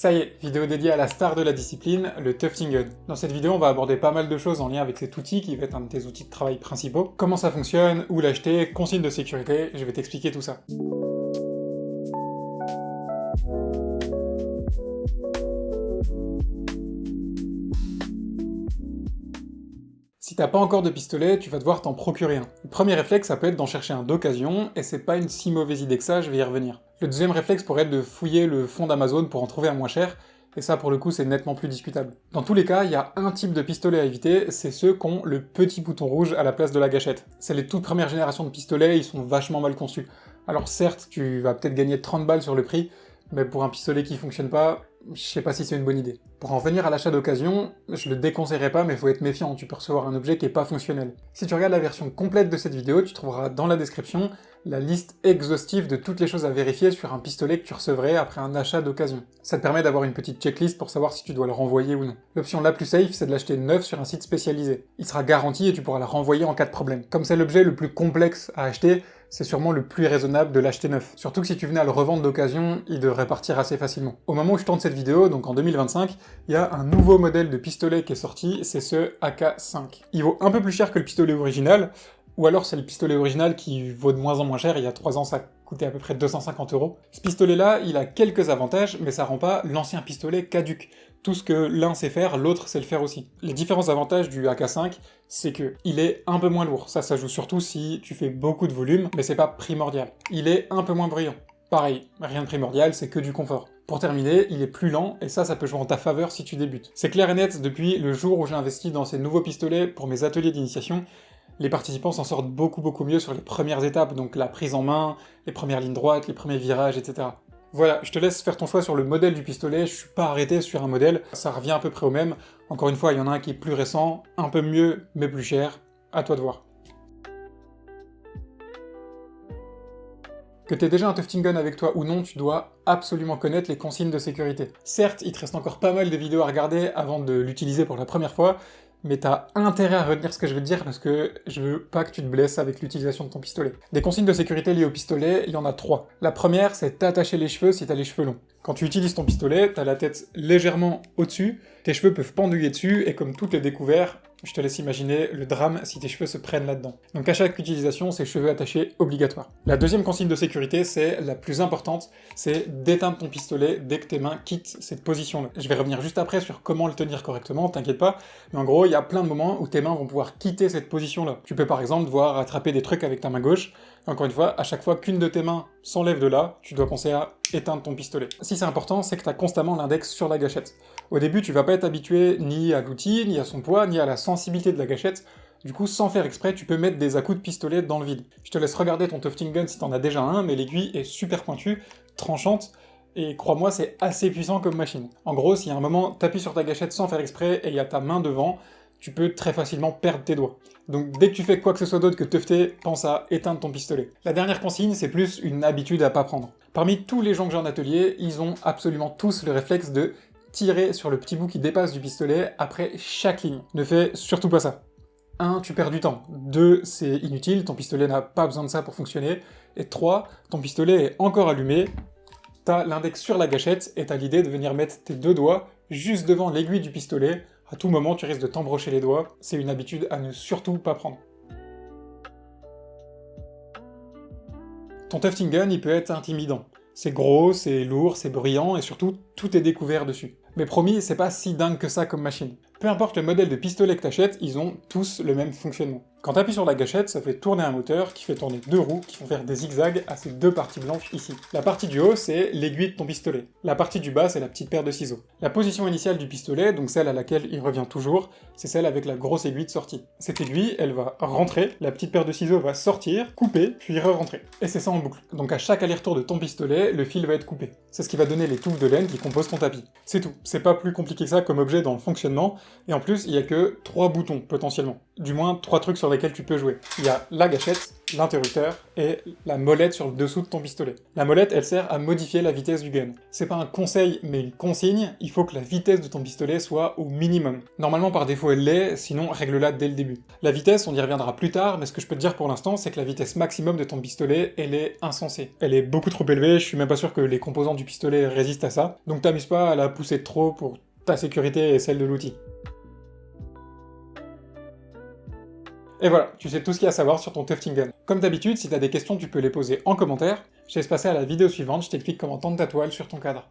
Ça y est, vidéo dédiée à la star de la discipline, le Tufting Gun. Dans cette vidéo, on va aborder pas mal de choses en lien avec cet outil qui va être un de tes outils de travail principaux. Comment ça fonctionne, où l'acheter, consignes de sécurité, je vais t'expliquer tout ça. Si t'as pas encore de pistolet, tu vas devoir t'en procurer un. Le premier réflexe, ça peut être d'en chercher un d'occasion, et c'est pas une si mauvaise idée que ça, je vais y revenir. Le deuxième réflexe pourrait être de fouiller le fond d'Amazon pour en trouver un moins cher, et ça pour le coup c'est nettement plus discutable. Dans tous les cas, il y a un type de pistolet à éviter, c'est ceux qui ont le petit bouton rouge à la place de la gâchette. C'est les toutes premières générations de pistolets, ils sont vachement mal conçus. Alors certes, tu vas peut-être gagner 30 balles sur le prix, mais pour un pistolet qui fonctionne pas, je sais pas si c'est une bonne idée. Pour en venir à l'achat d'occasion, je le déconseillerais pas, mais faut être méfiant, tu peux recevoir un objet qui est pas fonctionnel. Si tu regardes la version complète de cette vidéo, tu trouveras dans la description la liste exhaustive de toutes les choses à vérifier sur un pistolet que tu recevrais après un achat d'occasion. Ça te permet d'avoir une petite checklist pour savoir si tu dois le renvoyer ou non. L'option la plus safe, c'est de l'acheter neuf sur un site spécialisé. Il sera garanti et tu pourras le renvoyer en cas de problème. Comme c'est l'objet le plus complexe à acheter, c'est sûrement le plus raisonnable de l'acheter neuf. Surtout que si tu venais à le revendre d'occasion, il devrait partir assez facilement. Au moment où je tourne cette vidéo, donc en 2025, il y a un nouveau modèle de pistolet qui est sorti, c'est ce AK5. Il vaut un peu plus cher que le pistolet original, ou alors c'est le pistolet original qui vaut de moins en moins cher, il y a 3 ans ça coûtait à peu près 250 €. Ce pistolet-là, il a quelques avantages, mais ça rend pas l'ancien pistolet caduc. Tout ce que l'un sait faire, l'autre sait le faire aussi. Les différents avantages du AK5, c'est que il est un peu moins lourd. Ça joue surtout si tu fais beaucoup de volume, mais c'est pas primordial. Il est un peu moins bruyant. Pareil, rien de primordial, c'est que du confort. Pour terminer, il est plus lent, et ça peut jouer en ta faveur si tu débutes. C'est clair et net, depuis le jour où j'ai investi dans ces nouveaux pistolets pour mes ateliers d'initiation, les participants s'en sortent beaucoup mieux sur les premières étapes, donc la prise en main, les premières lignes droites, les premiers virages, etc. Voilà, je te laisse faire ton choix sur le modèle du pistolet, je suis pas arrêté sur un modèle, ça revient à peu près au même. Encore une fois, il y en a un qui est plus récent, un peu mieux, mais plus cher, à toi de voir. Que t'aies déjà un Tufting Gun avec toi ou non, tu dois absolument connaître les consignes de sécurité. Certes, il te reste encore pas mal de vidéos à regarder avant de l'utiliser pour la première fois, mais t'as intérêt à retenir ce que je vais te dire parce que je veux pas que tu te blesses avec l'utilisation de ton pistolet. Des consignes de sécurité liées au pistolet, il y en a 3. La première, c'est t'attacher les cheveux si t'as les cheveux longs. Quand tu utilises ton pistolet, t'as la tête légèrement au-dessus, tes cheveux peuvent pendouiller dessus, et comme tout est découvert, je te laisse imaginer le drame si tes cheveux se prennent là-dedans. Donc à chaque utilisation, c'est cheveux attachés obligatoire. La deuxième consigne de sécurité, c'est la plus importante, c'est d'éteindre ton pistolet dès que tes mains quittent cette position-là. Je vais revenir juste après sur comment le tenir correctement, t'inquiète pas, mais en gros, il y a plein de moments où tes mains vont pouvoir quitter cette position-là. Tu peux par exemple devoir attraper des trucs avec ta main gauche. Encore une fois, à chaque fois qu'une de tes mains s'enlève de là, tu dois penser à éteindre ton pistolet. Si c'est important, c'est que tu as constamment l'index sur la gâchette. Au début, tu vas pas être habitué ni à l'outil, ni à son poids, ni à la sensibilité de la gâchette. Du coup, sans faire exprès, tu peux mettre des à-coups de pistolet dans le vide. Je te laisse regarder ton Tufting Gun si t'en as déjà un, mais l'aiguille est super pointue, tranchante, et crois-moi, c'est assez puissant comme machine. En gros, si à un moment, t'appuies sur ta gâchette sans faire exprès, et il y a ta main devant, tu peux très facilement perdre tes doigts. Donc dès que tu fais quoi que ce soit d'autre que tufter, pense à éteindre ton pistolet. La dernière consigne, c'est plus une habitude à pas prendre. Parmi tous les gens que j'ai en atelier, ils ont absolument tous le réflexe de tirer sur le petit bout qui dépasse du pistolet après chaque ligne. Ne fais surtout pas ça. 1, tu perds du temps. 2, c'est inutile, ton pistolet n'a pas besoin de ça pour fonctionner. Et 3, ton pistolet est encore allumé, t'as l'index sur la gâchette et t'as l'idée de venir mettre tes 2 doigts juste devant l'aiguille du pistolet. À tout moment, tu risques de t'embrocher les doigts, c'est une habitude à ne surtout pas prendre. Ton Tufting Gun, il peut être intimidant. C'est gros, c'est lourd, c'est bruyant, et surtout, tout est découvert dessus. Mais promis, c'est pas si dingue que ça comme machine. Peu importe le modèle de pistolet que t'achètes, ils ont tous le même fonctionnement. Quand t'appuies sur la gâchette, ça fait tourner un moteur qui fait tourner 2 roues qui font faire des zigzags à ces 2 parties blanches ici. La partie du haut, c'est l'aiguille de ton pistolet. La partie du bas, c'est la petite paire de ciseaux. La position initiale du pistolet, donc celle à laquelle il revient toujours, c'est celle avec la grosse aiguille de sortie. Cette aiguille, elle va rentrer, la petite paire de ciseaux va sortir, couper, puis re-rentrer. Et c'est ça en boucle. Donc à chaque aller-retour de ton pistolet, le fil va être coupé. C'est ce qui va donner les touffes de laine qui composent ton tapis. C'est tout. C'est pas plus compliqué que ça comme objet dans le fonctionnement, et en plus, il y a que 3 boutons, potentiellement. Du moins, 3 trucs sur lesquelles tu peux jouer. Il y a la gâchette, l'interrupteur et la molette sur le dessous de ton pistolet. La molette, elle sert à modifier la vitesse du gun. C'est pas un conseil, mais une consigne, il faut que la vitesse de ton pistolet soit au minimum. Normalement, par défaut, elle l'est, sinon règle-la dès le début. La vitesse, on y reviendra plus tard, mais ce que je peux te dire pour l'instant, c'est que la vitesse maximum de ton pistolet, elle est insensée. Elle est beaucoup trop élevée, je suis même pas sûr que les composants du pistolet résistent à ça, donc t'amuses pas à la pousser trop pour ta sécurité et celle de l'outil. Et voilà, tu sais tout ce qu'il y a à savoir sur ton tufting gun. Comme d'habitude, si t'as des questions, tu peux les poser en commentaire. Je te laisse passer à la vidéo suivante, je t'explique comment tendre ta toile sur ton cadre.